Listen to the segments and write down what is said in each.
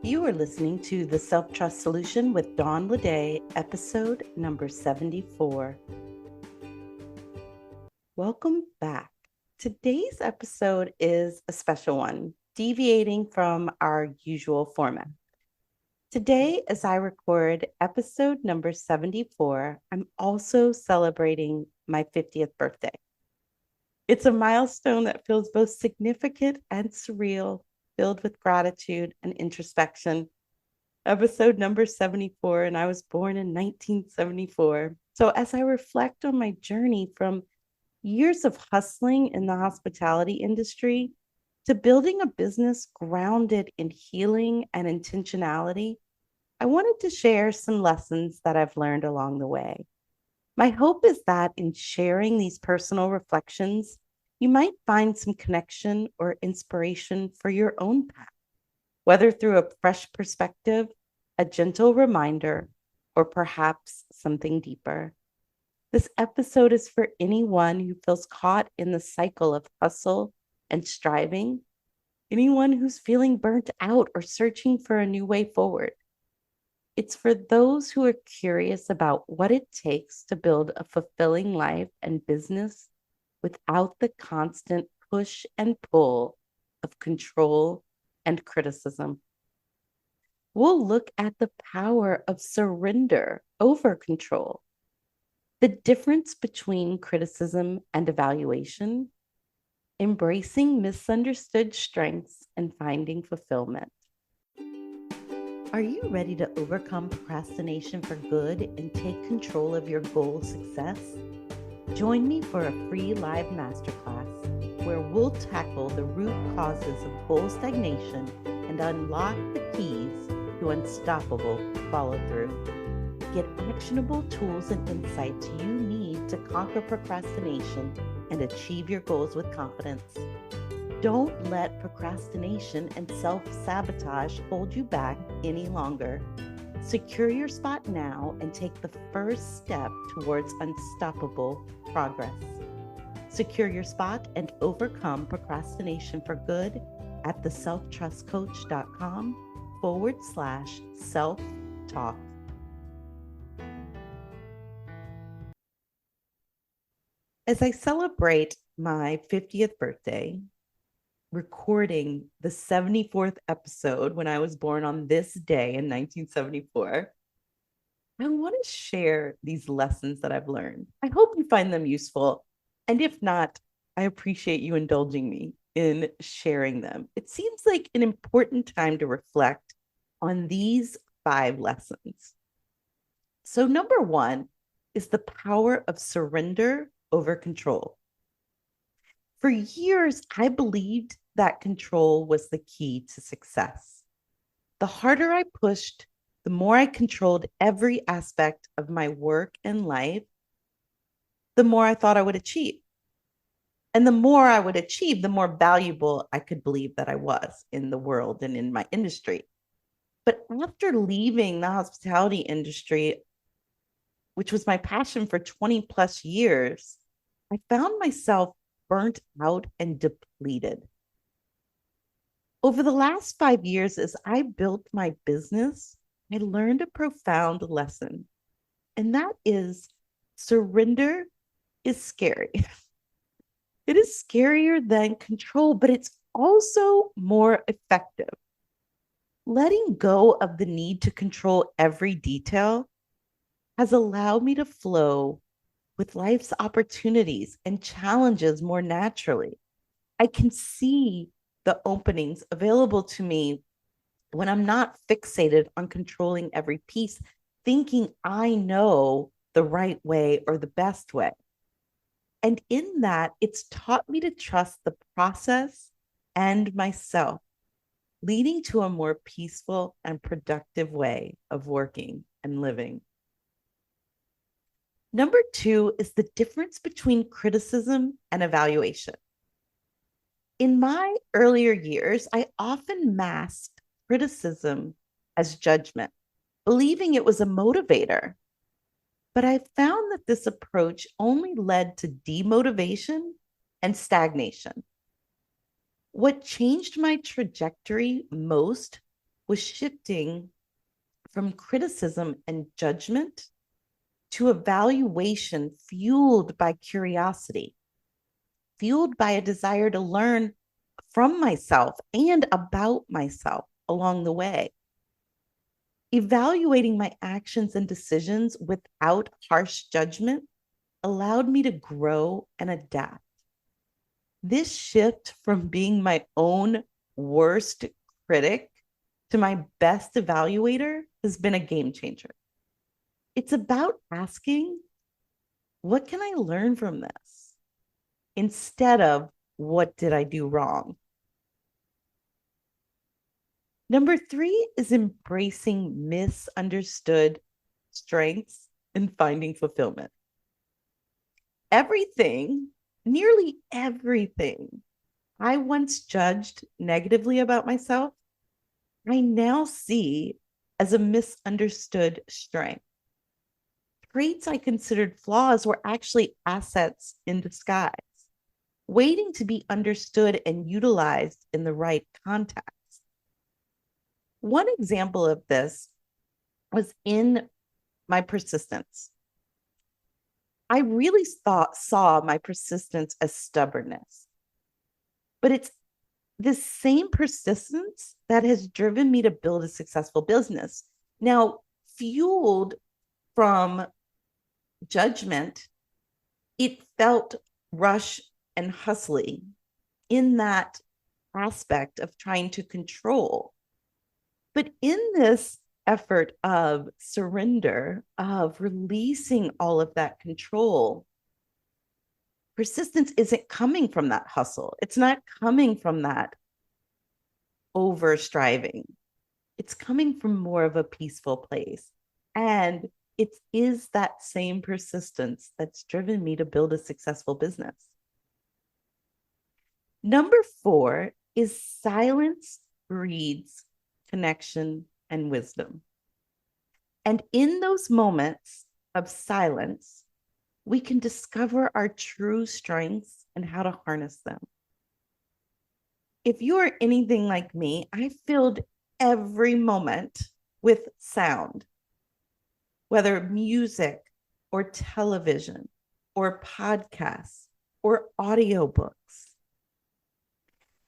You are listening to The Self-Trust Solution with Dawn Lede, episode number 74. Welcome back. Today's episode is a special one, deviating from our usual format. Today, as I record episode number 74, I'm also celebrating my 50th birthday. It's a milestone that feels both significant and surreal, filled with gratitude and introspection. Episode number 74, and I was born in 1974. So, as I reflect on my journey from years of hustling in the hospitality industry to building a business grounded in healing and intentionality, I wanted to share some lessons that I've learned along the way. My hope is that in sharing these personal reflections, you might find some connection or inspiration for your own path, whether through a fresh perspective, a gentle reminder, or perhaps something deeper. This episode is for anyone who feels caught in the cycle of hustle and striving, anyone who's feeling burnt out or searching for a new way forward. It's for those who are curious about what it takes to build a fulfilling life and business without the constant push and pull of control and criticism. We'll look at the power of surrender over control, the difference between criticism and evaluation, embracing misunderstood strengths, and finding fulfillment. Are you ready to overcome procrastination for good and take control of your goal success? Join me for a free live masterclass where we'll tackle the root causes of goal stagnation and unlock the keys to unstoppable follow through. Get actionable tools and insights you need to conquer procrastination and achieve your goals with confidence. Don't let procrastination and self-sabotage hold you back any longer. Secure your spot now and take the first step towards unstoppable progress. Secure your spot and overcome procrastination for good at theselftrustcoach.com/self-talk. As I celebrate my 50th birthday, recording the 74th episode when I was born on this day in 1974, I want to share these lessons that I've learned. I hope you find them useful. And if not, I appreciate you indulging me in sharing them. It seems like an important time to reflect on these 5 lessons. So, number 1 is the power of surrender over control. For years, I believed that control was the key to success. The harder I pushed, the more I controlled every aspect of my work and life, the more I thought I would achieve. And the more I would achieve, the more valuable I could believe that I was in the world and in my industry. But after leaving the hospitality industry, which was my passion for 20 plus years, I found myself burnt out and depleted. Over the last 5 years, as I built my business, I learned a profound lesson, and that is surrender is scary. It is scarier than control, but it's also more effective. Letting go of the need to control every detail has allowed me to flow with life's opportunities and challenges more naturally. I can see the openings available to me when I'm not fixated on controlling every piece, thinking I know the right way or the best way. And in that, it's taught me to trust the process and myself, leading to a more peaceful and productive way of working and living. Number 2 is the difference between criticism and evaluation. In my earlier years, I often masked criticism as judgment, believing it was a motivator. But I found that this approach only led to demotivation and stagnation. What changed my trajectory most was shifting from criticism and judgment to evaluation fueled by curiosity, fueled by a desire to learn from myself and about myself along the way. Evaluating my actions and decisions without harsh judgment allowed me to grow and adapt. This shift from being my own worst critic to my best evaluator has been a game changer. It's about asking, what can I learn from this? Instead of, what did I do wrong? Number 3 is embracing misunderstood strengths and finding fulfillment. Everything, nearly everything I once judged negatively about myself, I now see as a misunderstood strength. Traits I considered flaws were actually assets in disguise, waiting to be understood and utilized in the right context. One example of this was in my persistence. I really saw my persistence as stubbornness, but it's this same persistence that has driven me to build a successful business. Now, fueled from judgment, it felt rush and hustly in that aspect of trying to control. But in this effort of surrender, of releasing all of that control, persistence isn't coming from that hustle. It's not coming from that over striving. It's coming from more of a peaceful place. And it is that same persistence that's driven me to build a successful business. Number 4 is silence breeds connection and wisdom. And in those moments of silence, we can discover our true strengths and how to harness them. If you are anything like me, I filled every moment with sound, whether music or television or podcasts or audiobooks.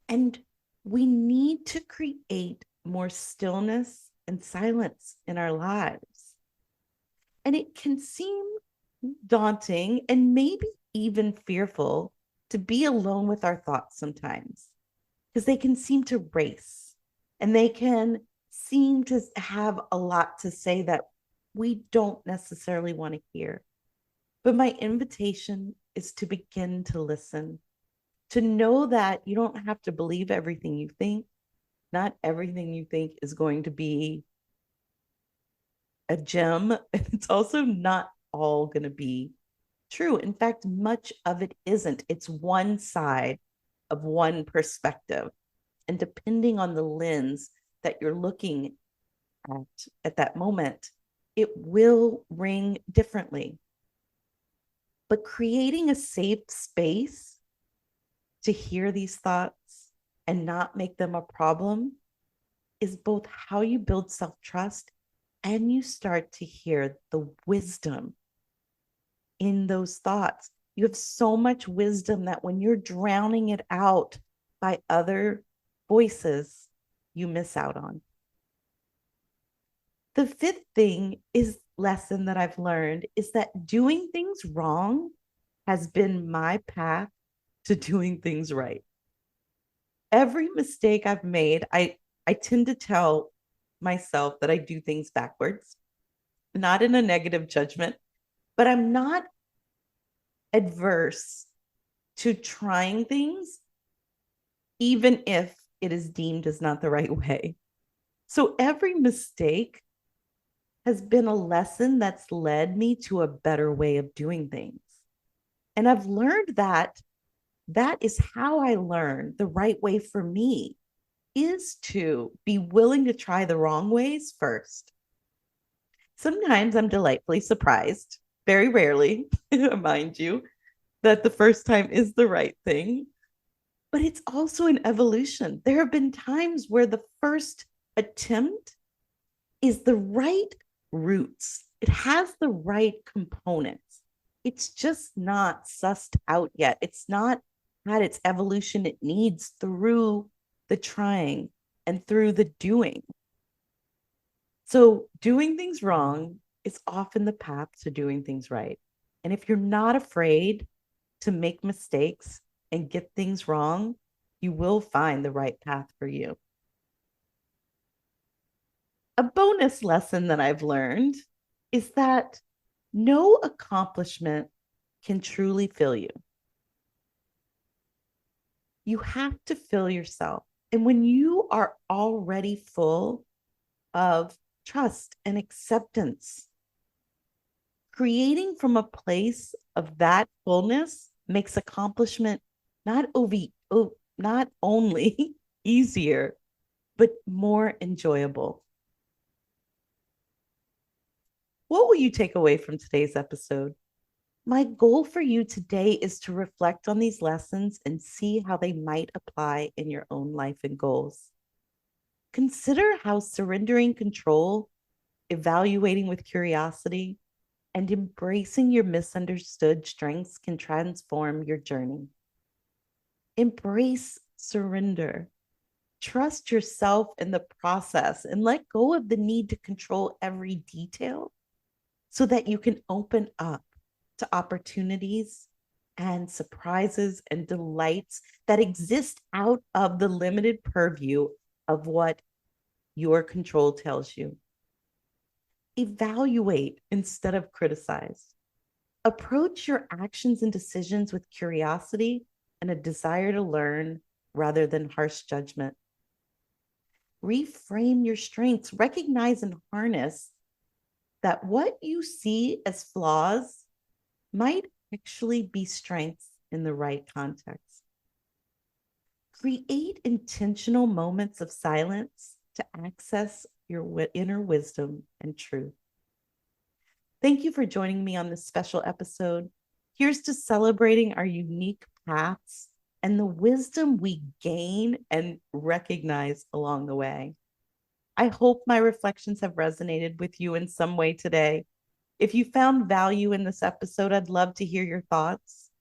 And we need to create more stillness and silence in our lives. And it can seem daunting and maybe even fearful to be alone with our thoughts sometimes, because they can seem to race and they can seem to have a lot to say that we don't necessarily want to hear. But my invitation is to begin to listen, to know that you don't have to believe everything you think. Not everything you think is going to be a gem. And it's also not all going to be true. In fact, much of it isn't. It's one side of one perspective. And depending on the lens that you're looking at that moment, it will ring differently. But creating a safe space to hear these thoughts and not make them a problem is both how you build self-trust and you start to hear the wisdom in those thoughts. You have so much wisdom that when you're drowning it out by other voices, you miss out on. The 5th lesson that I've learned is that doing things wrong has been my path to doing things right. Every mistake I've made, I tend to tell myself that I do things backwards, not in a negative judgment, but I'm not adverse to trying things, even if it is deemed as not the right way. So every mistake has been a lesson that's led me to a better way of doing things. And I've learned that is how I learn the right way for me is to be willing to try the wrong ways first. Sometimes I'm delightfully surprised, very rarely, mind you, that the first time is the right thing. But it's also an evolution. There have been times where the first attempt is the right roots. It has the right components. It's just not sussed out yet. It's not had its evolution it needs through the trying and through the doing. So doing things wrong is often the path to doing things right. And if you're not afraid to make mistakes and get things wrong, you will find the right path for you. A bonus lesson that I've learned is that no accomplishment can truly fill you. You have to fill yourself. And when you are already full of trust and acceptance, creating from a place of that fullness makes accomplishment not only easier, but more enjoyable. What will you take away from today's episode? My goal for you today is to reflect on these lessons and see how they might apply in your own life and goals. Consider how surrendering control, evaluating with curiosity, and embracing your misunderstood strengths can transform your journey. Embrace surrender. Trust yourself in the process and let go of the need to control every detail so that you can open up to opportunities and surprises and delights that exist out of the limited purview of what your control tells you. Evaluate instead of criticize. Approach your actions and decisions with curiosity and a desire to learn rather than harsh judgment. Reframe your strengths. Recognize and harness that what you see as flaws might actually be strengths in the right context. Create intentional moments of silence to access your inner wisdom and truth. Thank you for joining me on this special episode. Here's to celebrating our unique paths and the wisdom we gain and recognize along the way. I hope my reflections have resonated with you in some way today. If you found value in this episode, I'd love to hear your thoughts.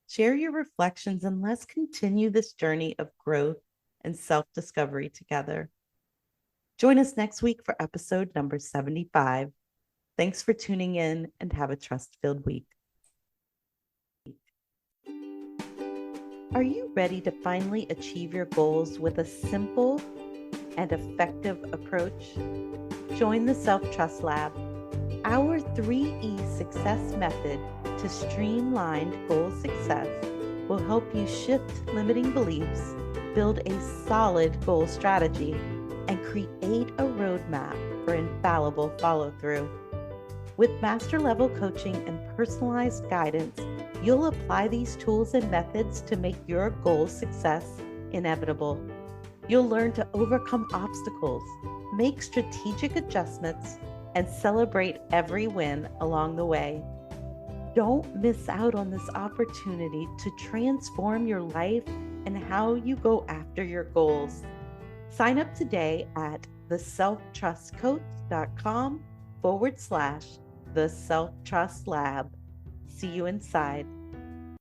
Share your reflections and let's continue this journey of growth and self-discovery together. Join us next week for episode number 75. Thanks for tuning in and have a trust-filled week. Are you ready to finally achieve your goals with a simple and effective approach? Join the Self-Trust Lab, our 3E success method to streamline goal success will help you shift limiting beliefs, build a solid goal strategy, and create a roadmap for infallible follow-through. With master-level coaching and personalized guidance, you'll apply these tools and methods to make your goal success inevitable. You'll learn to overcome obstacles, make strategic adjustments, and celebrate every win along the way. Don't miss out on this opportunity to transform your life and how you go after your goals. Sign up today at theselftrustcoach.com/the Self-Trust Lab. See you inside.